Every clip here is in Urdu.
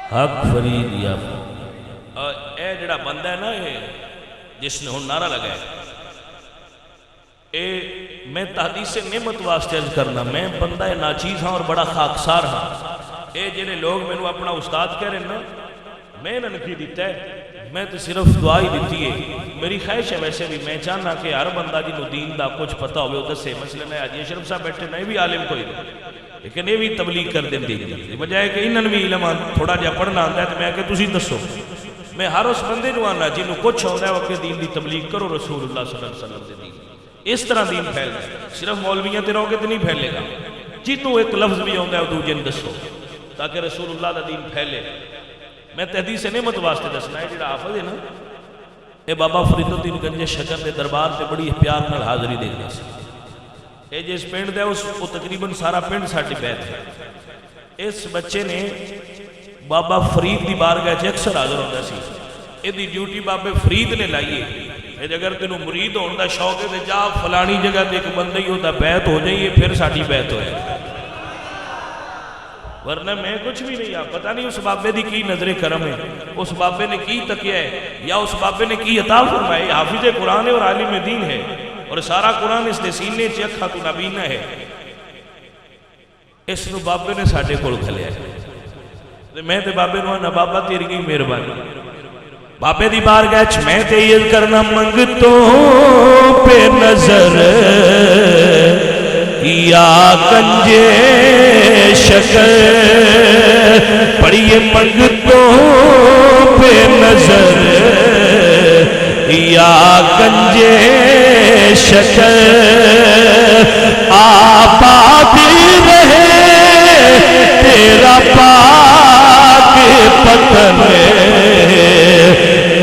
حق فرید یا اے جڑا بندہ ہے نا جس نے ہن نعرہ لگایا اے میں تحدیث نعمت واسطے عرض کرنا میں بندہ ناچیز ہاں اور بڑا خاکسار ہاں اے جڑے لوگ میں اپنا استاد کہہ رہے ہیں نا میں نے نہیں دیتا ہے میں تو صرف دعا ہی دیتی ہے میری خواہش ہے ویسے بھی میں چاہنا کہ ہر بندہ جنہوں دین دا کچھ پتہ ہوئے وہ دسے مثلا ہے حاجی اشرف صاحب بیٹھے نہیں بھی عالم کوئی نہیں لیکن یہ بھی تبلیغ کر دیں دی بجائے کہ انہوں بھی علم تھوڑا جہا پڑھنا آتا ہے تو میں کہ تسی دسو میں ہر اس بندے نو آنا جنہوں کچھ ہوتا ہے وہ کہ دین دی تبلیغ کرو رسول اللہ صلی اللہ علیہ وسلم دے دین اس طرح دین پھیل رہا ہے صرف مولویاں تے رہو گے تو نہیں پھیلے گا جتوں ایک لفظ بھی ہوتا ہے وہ دوجے نے دسو تاکہ رسول اللہ دا دین پھیلے میں تحدیث نعمت واسطے دسنا ہے جڑا حافظ ہے نا اے بابا فرید الدین گنج شکر دے دربار تے بڑی پیار نال حاضری دیکھنا سی اے جس پنڈ دے اس کو تقریباً سارا پنڈ ساڈی بیت ہے اس بچے نے بابا فرید دی بارگاہ چ اکثر حاضر ہوتا سی اے دی ڈیوٹی بابے فرید نے لائیے اے اگر تینوں مرید ہون دا شوق ہے تے جا فلانی جگہ تے ایک بندہ ہی ہوتا بیت ہو جائیے پھر ساڈی بیت ہوئے ورنہ میں کچھ بھی نہیں پتہ نہیں اس بابے دی کی نظر کرم ہے اس بابے نے کی تکیہ ہے یا اس بابے نے کی عطا فرمائے حافظ قرآن اور عالم دین ہے اور سارا قرآن اس دے سینے چکھا تو نبینہ ہے اس نو بابے نے ساڑھے کول کھلیا ہے میں تے بابے نو آنا بابا تیری کی مہربانی بابے دی بارگاہ میں تے یہ کرنا منگتوں پہ نظر یا کنجے شکر پڑھیے منگتوں پہ نظر یا کنجے شکر آباد رہے تیرا پاک پتن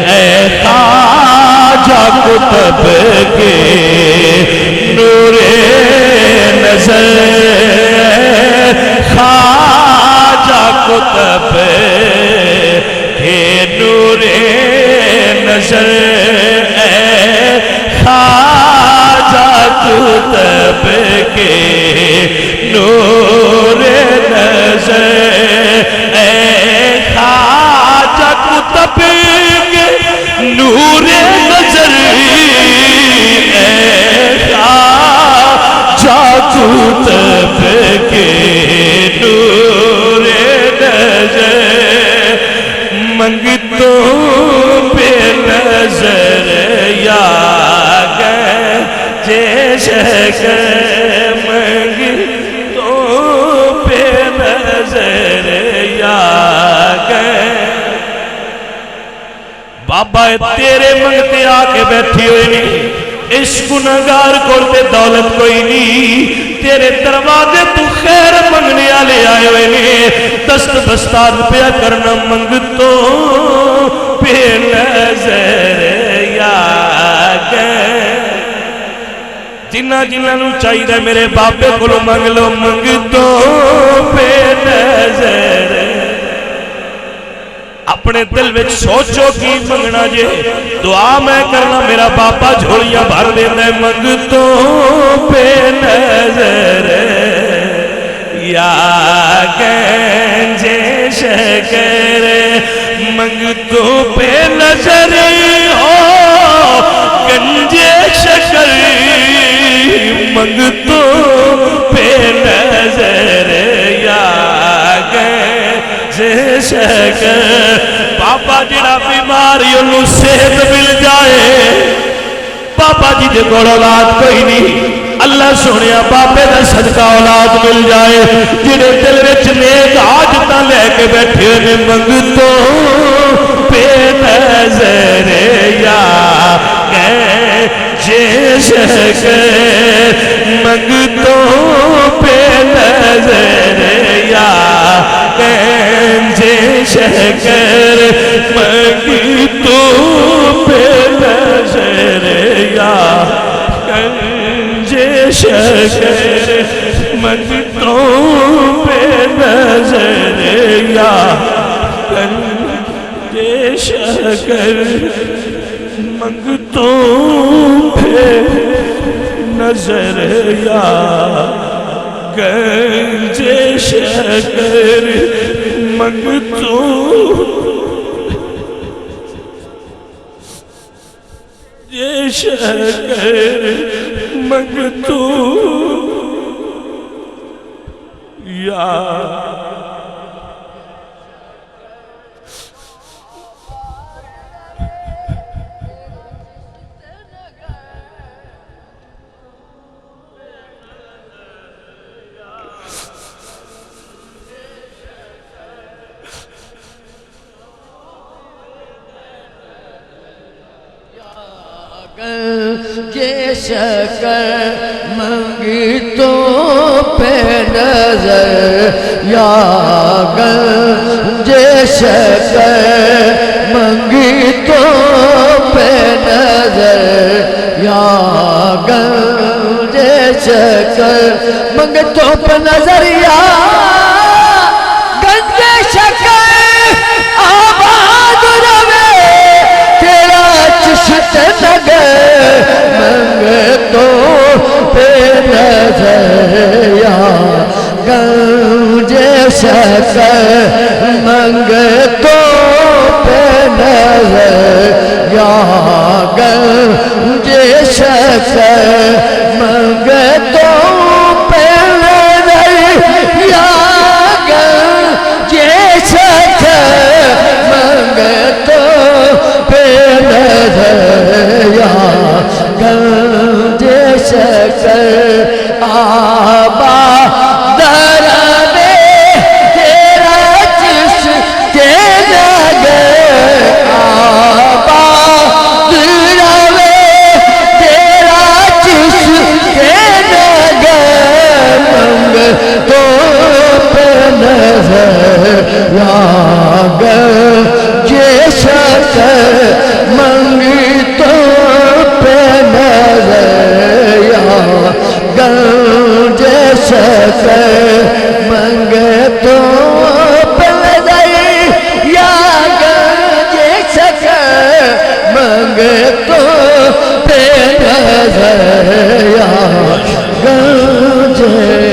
اے خواجہ کتب کے نور نظر خواجہ کتب کے نور نظر اے خواجہ کتب کے نور نظر اے خواجہ کتب کے نور نظر کتب کے نور نظر منگتوں پہ نظر یا گنج شکر منگتوں پہ نظر یا بابا تیرے منگتے آکے بیٹھی ہوئی نہیں اس گناہگار کولتے دولت کوئی نہیں تیرے دروازے تو خیر منگنے والے آئے ہوئے نے دست بستار پیا کرنا منگتوں پہ نظر یا جنہ جنہ نو چاہیے میرے بابے کو منگ لو منگتوں پہ نظر اپنے دل وچ سوچو کی منگنا جے دعا میں کرنا میرا باپا جھولیاں بھر دینا ہے منگتوں پہ نظر یا گنج شکر منگتوں پہ نظر ہو گنج شکر منگتوں پہ نظر یا شکر بابا جڑا بیماری انہوں صحت مل جائے بابا جی دے کو اولاد کوئی نہیں اللہ سنیا بابے دا صدقہ اولاد مل جائے جڑے دل وچ نیک حاجتاں لے کے بیٹھے نے منگتوں پہ نظر یا گنج شکر منگتوں پہ نظر یا گنج شکر منگتوں پہ نظر یا گنج شکر منگتوں پہ نظر یا گنج شکر منگتوں پہ نظر یا گنجے شکر منگتو یہ شکر منگتو یا گنجے شکر منگی تو پہ نظر یا گنجے شکر منگی تو پہ نظر یا گنجے شکر منگی تو پہ نظر یا گنجے شکر آباد روے تیرا چشت نگر منگ تو پہ نظر یا گنجے شکر منگ تو پہ نظر یا گنجے شکر منگ تو پہ نظر یا گنجے شکر منگ تو پہ نظر یا گنجے شکر آباد روے تیرا چشت نگر آباد روے تیرا چشت نگر منگ تو پہ نظر یا گنجے شکر منگی تو پہ نظر یا گنجے شکر منگ تو پہ نظر یا گنجے شکر منگ تو پہ نظر یا گنجے